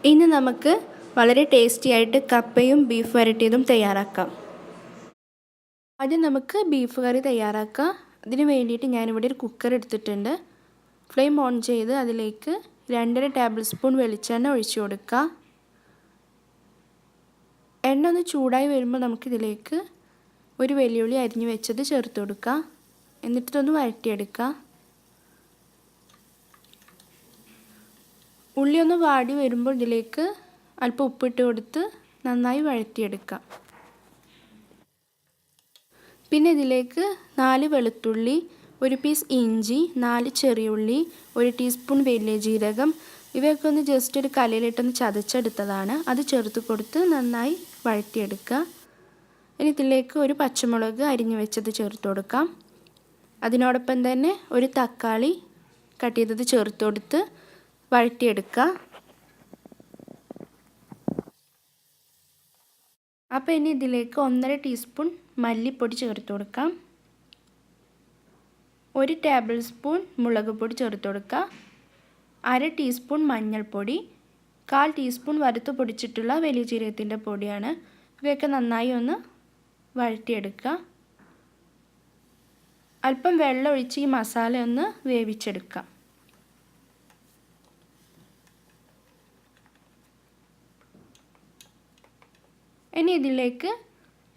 ഇനി നമുക്ക് വളരെ ടേസ്റ്റി ആയിട്ട് കപ്പയും ബീഫ് വരട്ടിയതും തയ്യാറാക്കാം. ആദ്യം നമുക്ക് ബീഫ് കറി തയ്യാറാക്കാം. അതിന് വേണ്ടിയിട്ട് ഞാനിവിടെ ഒരു കുക്കർ എടുത്തിട്ടുണ്ട്. ഫ്ലെയിം ഓൺ ചെയ്ത് അതിലേക്ക് 2.5 ടേബിൾ സ്പൂൺ വെളിച്ചെണ്ണ ഒഴിച്ചു കൊടുക്കുക. എണ്ണ ഒന്ന് ചൂടായി വരുമ്പോൾ നമുക്കിതിലേക്ക് ഒരു വെല്ലുള്ളി അരിഞ്ഞു വെച്ചത് ചേർത്ത് കൊടുക്കുക. എന്നിട്ടിതൊന്ന് വഴറ്റിയെടുക്കുക. ഉള്ളി ഒന്ന് വാടി വരുമ്പോൾ ഇതിലേക്ക് അല്പം ഉപ്പിട്ട് കൊടുത്ത് നന്നായി വഴറ്റിയെടുക്കാം. പിന്നെ ഇതിലേക്ക് 4 വെളുത്തുള്ളി, 1 പീസ് ഇഞ്ചി, 4 ചെറിയുള്ളി, 1 ടീസ്പൂൺ വലിയ ജീരകം ഇവയൊക്കെ ഒന്ന് ജസ്റ്റ് ഒരു കലയിലിട്ടൊന്ന് ചതച്ചെടുത്തതാണ്. അത് ചേർത്ത് കൊടുത്ത് നന്നായി വഴറ്റിയെടുക്കുക. ഇനി ഇതിലേക്ക് ഒരു പച്ചമുളക് അരിഞ്ഞു വെച്ചത് ചേർത്ത് കൊടുക്കാം. അതിനോടൊപ്പം തന്നെ ഒരു തക്കാളി കട്ട് ചെയ്തത് ചേർത്ത് കൊടുത്ത് വഴറ്റിയെടുക്കുക. അപ്പോൾ ഇനി ഇതിലേക്ക് 1.5 ടീസ്പൂൺ മല്ലിപ്പൊടി ചേർത്ത് കൊടുക്കാം. 1 ടേബിൾ സ്പൂൺ മുളക് പൊടി ചേർത്ത് കൊടുക്കുക. 1/2 ടീസ്പൂൺ മഞ്ഞൾപ്പൊടി, 1/4 ടീസ്പൂൺ വറുത്ത് പൊടിച്ചിട്ടുള്ള വലിയ ജീരകത്തിൻ്റെ പൊടിയാണ്. ഇവയൊക്കെ നന്നായി ഒന്ന് വഴറ്റിയെടുക്കുക. അല്പം വെള്ളം ഒഴിച്ച് ഈ മസാല ഒന്ന് വേവിച്ചെടുക്കാം. ഇനി ഇതിലേക്ക്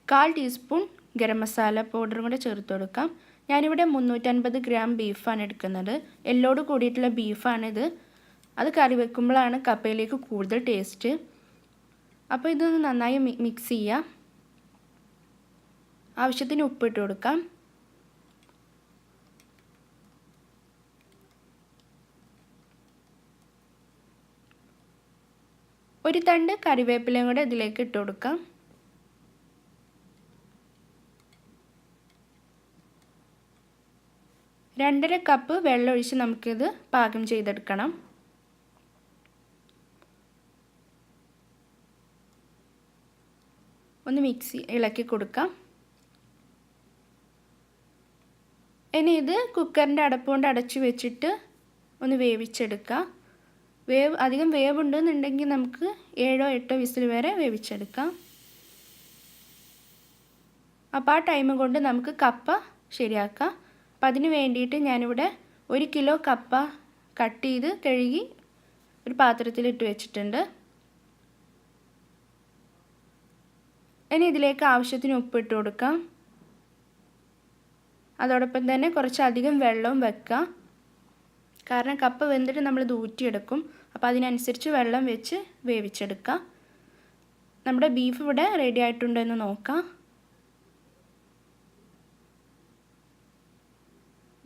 1/4 ടീസ്പൂൺ ഗരം മസാല പൗഡറും കൂടെ ചേർത്ത് കൊടുക്കാം. ഞാനിവിടെ 350 ഗ്രാം ബീഫാണ് എടുക്കുന്നത്. എല്ലോട് കൂടിയിട്ടുള്ള ബീഫാണിത്. അത് കറി വെക്കുമ്പോഴാണ് കപ്പയിലേക്ക് കൂടുതൽ ടേസ്റ്റ്. അപ്പോൾ ഇതൊന്ന് നന്നായി മിക്സ് ചെയ്യുക. ആവശ്യത്തിന് ഉപ്പിട്ട് കൊടുക്കാം. ഒരു തണ്ട് കറിവേപ്പിലയും കൂടെ ഇതിലേക്ക് ഇട്ട് കൊടുക്കാം. രണ്ടര കപ്പ് വെള്ളം ഒഴിച്ച് നമുക്കിത് പാകം ചെയ്തെടുക്കണം. ഒന്ന് ഇളക്കി കൊടുക്കാം. ഇനി ഇത് കുക്കറിൻ്റെ അടപ്പ് കൊണ്ട് അടച്ചു വെച്ചിട്ട് ഒന്ന് വേവിച്ചെടുക്കുക. അധികം വേവുണ്ടെന്നുണ്ടെങ്കിൽ നമുക്ക് 7-8 വിസിൽ വരെ വേവിച്ചെടുക്കാം. അപ്പോൾ ആ ടൈം കൊണ്ട് നമുക്ക് കപ്പ ശരിയാക്കാം. അപ്പോൾ അതിന് വേണ്ടിയിട്ട് ഞാനിവിടെ 1 കിലോ കപ്പ കട്ട് ചെയ്ത് കഴുകി ഒരു പാത്രത്തിലിട്ട് വെച്ചിട്ടുണ്ട്. ഇനി ഇതിലേക്ക് ആവശ്യത്തിന് ഉപ്പിട്ട് കൊടുക്കാം. അതോടൊപ്പം തന്നെ കുറച്ചധികം വെള്ളവും വെക്കുക. കാരണം കപ്പ വെന്തിട്ട് നമ്മളിത് ഊറ്റിയെടുക്കും. അപ്പോൾ അതിനനുസരിച്ച് വെള്ളം വെച്ച് വേവിച്ചെടുക്കുക. നമ്മുടെ ബീഫ് ഇവിടെ റെഡി ആയിട്ടുണ്ടോ എന്ന് നോക്കാം.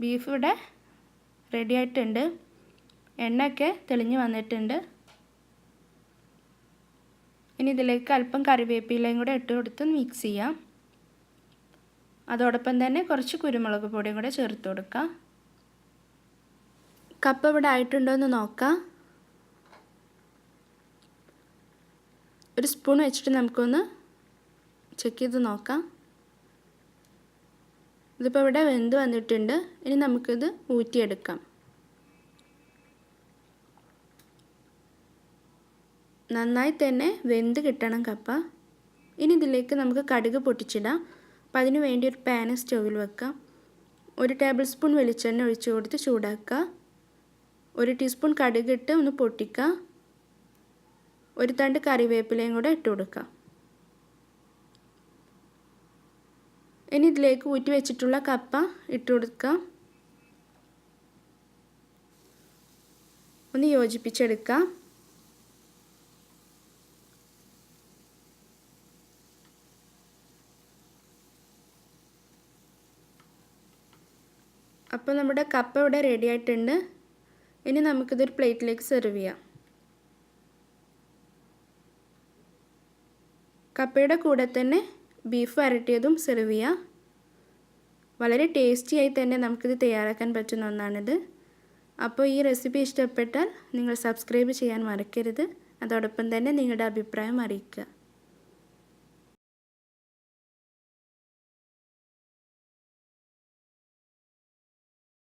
ബീഫ് ഇവിടെ റെഡി ആയിട്ടുണ്ട്. എണ്ണയൊക്കെ തെളിഞ്ഞ് വന്നിട്ടുണ്ട്. ഇനി ഇതിലേക്ക് അല്പം കറിവേപ്പിലയും കൂടെ ഇട്ട് കൊടുത്ത് മിക്സ് ചെയ്യാം. അതോടൊപ്പം തന്നെ കുറച്ച് കുരുമുളക് പൊടിയും കൂടെ ചേർത്ത് കൊടുക്കാം. കപ്പ ഇവിടെ ആയിട്ടുണ്ടോ എന്ന് നോക്കാം. ഒരു സ്പൂൺ വെച്ചിട്ട് നമുക്കൊന്ന് ചെക്ക് ചെയ്ത് നോക്കാം. ഇതിപ്പോൾ ഇവിടെ വെന്ത് വന്നിട്ടുണ്ട്. ഇനി നമുക്കിത് ഊറ്റിയെടുക്കാം. നന്നായി തന്നെ വെന്ത് കിട്ടണം കപ്പ. ഇനി ഇതിലേക്ക് നമുക്ക് കടുക് പൊട്ടിച്ചിടാം. അപ്പോൾ അതിന് വേണ്ടി ഒരു പാൻ സ്റ്റൗവിൽ വെക്കാം. 1 ടേബിൾ സ്പൂൺ വെളിച്ചെണ്ണ ഒഴിച്ച് കൊടുത്ത് ചൂടാക്കുക. 1 ടീസ്പൂൺ കടുക് ഇട്ട് ഒന്ന് പൊട്ടിക്കുക. 1 തണ്ട് കറിവേപ്പിലയും കൂടെ ഇട്ട് കൊടുക്കുക. ഇനി ഇതിലേക്ക് ഊറ്റി വെച്ചിട്ടുള്ള കപ്പ ഇട്ട് കൊടുക്കുക. ഒന്ന് യോജിപ്പിച്ചെടുക്കുക. അപ്പോൾ നമ്മുടെ കപ്പ ഇവിടെ റെഡി ആയിട്ടുണ്ട്. ഇനി നമുക്കിതൊരു പ്ലേറ്റിലേക്ക് സെർവ് ചെയ്യാം. കപ്പയുടെ കൂടെ തന്നെ ബീഫ് വരട്ടിയതും സെർവ് ചെയ്യാം. വളരെ ടേസ്റ്റിയായി തന്നെ നമുക്കിത് തയ്യാറാക്കാൻ പറ്റുന്ന ഒന്നാണിത്. അപ്പോൾ ഈ റെസിപ്പി ഇഷ്ടപ്പെട്ടാൽ നിങ്ങൾ സബ്സ്ക്രൈബ് ചെയ്യാൻ മറക്കരുത്. അതോടൊപ്പം തന്നെ നിങ്ങളുടെ അഭിപ്രായം അറിയിക്കുക.